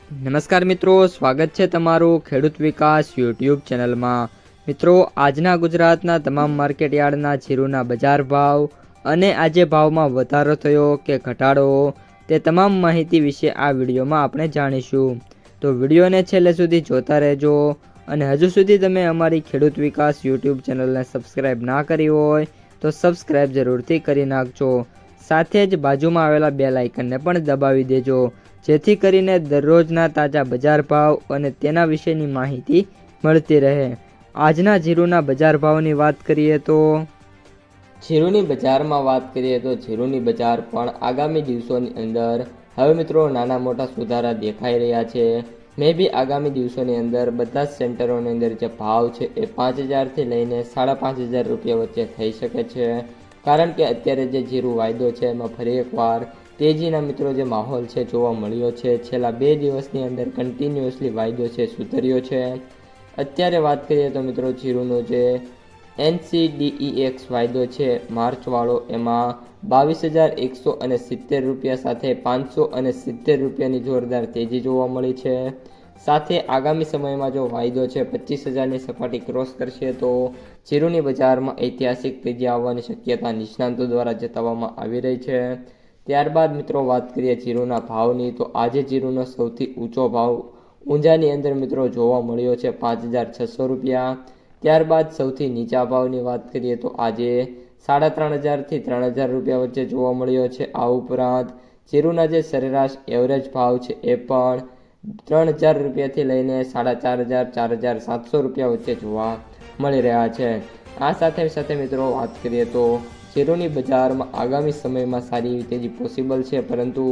નમસ્કાર મિત્રો, સ્વાગત છે તમારું ખેડૂત વિકાસ યુટ્યુબ ચેનલમાં। મિત્રો, આજના ગુજરાતના તમામ માર્કેટયાર્ડના જીરુના બજાર ભાવ અને આજે ભાવમાં વધારો થયો કે ઘટાડો તે તમામ માહિતી વિશે આ વિડીયોમાં આપણે જાણીશું। તો વિડીયોને છેલ્લે સુધી જોતા રહેજો અને હજુ સુધી તમે અમારી ખેડૂત વિકાસ યુટ્યુબ ચેનલને સબસ્ક્રાઈબ ના કરી હોય તો સબસ્ક્રાઈબ જરૂરથી કરી નાખજો। સાથે જ બાજુમાં આવેલા બેલ આઇકનને પણ દબાવી દેજો, જેથી કરીને દરરોજના તાજા બજાર ભાવ અને તેના વિશેની માહિતી મળતી રહે। આજના જીરુના બજાર ભાવની વાત કરીએ તો જીરુની બજારમાં વાત કરીએ તો જીરુની બજાર પણ આગામી દિવસોની અંદર હવે મિત્રો નાના મોટા સુધારા દેખાઈ રહ્યા છે। મે બી આગામી દિવસોની અંદર બધા જ સેન્ટરોની અંદર જે ભાવ છે એ 5000થી લઈને 5500 રૂપિયા વચ્ચે થઈ શકે છે, કારણ કે અત્યારે જે જીરું વાયદો છે એમાં ફરી એકવાર તેજીના મિત્રો જે માહોલ છે જોવા મળ્યો છે। છેલ્લા 2 દિવસની અંદર કન્ટિન્યુઅસલી વાયદો છે સુધર્યો છે। અત્યારે વાત કરીએ તો મિત્રો જીરુનો જે NCDEX વાયદો છે માર્ચવાળો, એમાં 22170 રૂપિયા સાથે 570 રૂપિયાની જોરદાર તેજી જોવા મળી છે। સાથે આગામી સમયમાં જો વાયદો છે 25000ની સપાટી ક્રોસ કરશે તો જીરુની બજારમાં ઐતિહાસિક તેજી આવવાની શક્યતા નિષ્ણાંતો દ્વારા જતાવવામાં આવી રહી છે। ત્યારબાદ મિત્રો વાત કરીએ જીરુના ભાવની, તો આજે જીરુનો સૌથી ઊંચો ભાવ ઊંઝાની અંદર મિત્રો જોવા મળ્યો છે 5600 રૂપિયા। ત્યારબાદ સૌથી નીચા ભાવની વાત કરીએ તો આજે 3500થી 3000 રૂપિયા વચ્ચે જોવા મળ્યો છે। આ ઉપરાંત જીરુના જે સરેરાશ એવરેજ ભાવ છે એ પણ 3000 રૂપિયાથી લઈને 4500 4700 રૂપિયા વચ્ચે જોવા મળી રહ્યા છે। આ સાથે સાથે મિત્રો વાત કરીએ તો જીરુની બજારમાં આગામી સમયમાં સારી એવી તેજી પોસિબલ છે, પરંતુ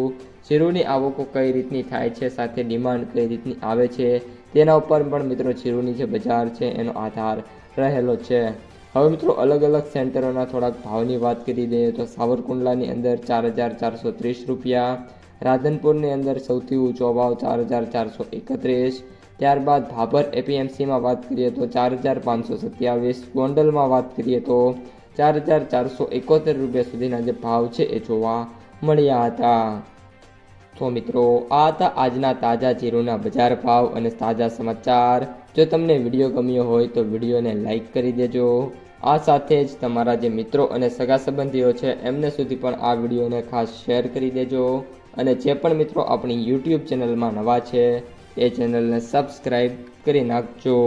જીરુની આવકો કઈ રીતની થાય છે, સાથે ડિમાન્ડ કઈ રીતની આવે છે તેના ઉપર પણ મિત્રો જીરુની જે બજાર છે એનો આધાર રહેલો છે। હવે મિત્રો અલગ અલગ સેન્ટરોના થોડાક ભાવની વાત કરી દઈએ તો સાવરકુંડલાની અંદર 4430 રૂપિયા, રાધનપુરની અંદર સૌથી ઊંચો ભાવ 4431, ત્યારબાદ ભાભર એપીએમસીમાં વાત કરીએ તો 4527, ગોંડલમાં વાત કરીએ તો 4471 રૂપિયા સુધીના જે ભાવ છે એ જોવા મળ્યા હતા। તો મિત્રો આ હતા આજના તાજા જીરુના બજાર ભાવ અને તાજા સમાચાર। જો તમને વિડીયો ગમ્યો હોય તો વિડીયોને લાઈક કરી દેજો। આ સાથે જ તમારા જે મિત્રો અને સગા સંબંધીઓ છે એમને સુધી પણ આ વિડીયોને ખાસ શેર કરી દેજો, અને જે પણ મિત્રો આપણી યુટ્યુબ ચેનલમાં નવા છે એ ચેનલને સબસ્ક્રાઈબ કરી નાખજો।